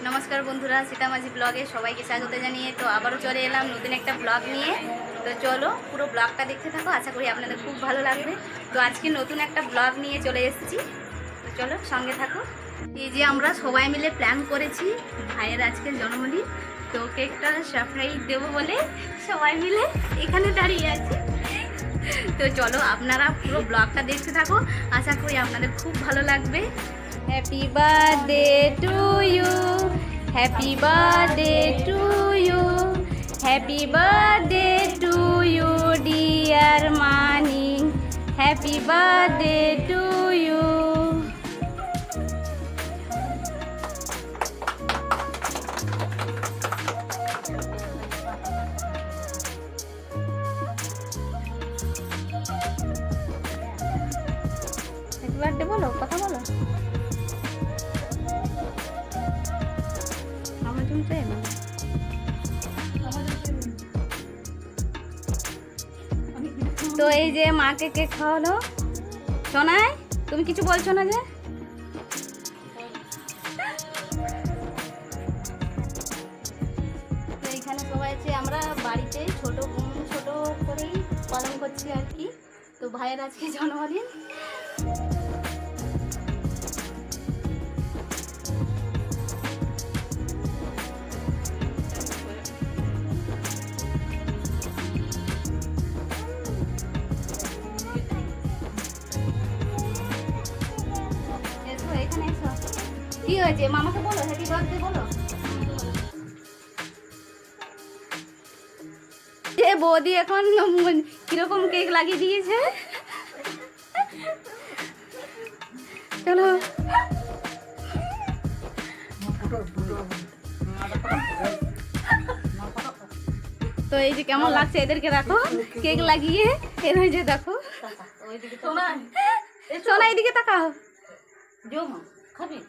নমস্কার বন্ধুরা, সীতামাঝি ব্লগে সবাইকে স্বাগত জানিয়ে তো আবারও চলে এলাম নতুন একটা ব্লগ নিয়ে। তো চলো পুরো ব্লগটা দেখতে থাকো, আশা করি আপনাদের খুব ভালো লাগবে। তো আজকে নতুন একটা ব্লগ নিয়ে চলে এসেছি, তো চলো সঙ্গে থাকো। এই যে আমরা সবাই মিলে প্ল্যান করেছি ভাইয়ের আজকে জন্মদিন, তো কেকটা সারপ্রাইজ দেবো বলে সবাই মিলে এখানে দাঁড়িয়ে আছি। তো চলো আপনারা পুরো ব্লগটা দেখতে থাকো, আশা করি আপনাদের খুব ভালো লাগবে। Happy birthday to you, happy birthday to you, happy birthday to you dear Mani, happy birthday to you. Happy birthday বলো, কথা বলো। তো এই যে মাকে কেক খাওয়ালো। শোনায় তুমি কিছু বলছো না যে? তো এইখানে সবাই আছে, আমরা বাড়িতে ছোট করেই পালন করছি আর কি। তো ভাইয়ের আজকে জন্মদিন। কি হয়েছে মামাকে বলো, হ্যাপি বার্থডে বলো। যে বৌদি এখন কিরকম কেক লাগিয়ে দিয়েছে। চলো তো এই যে কেমন লাগছে এদেরকে দেখো কেক লাগিয়ে। এর হয়েছে দেখো, সোনা এদিকে তাকাও। খাবি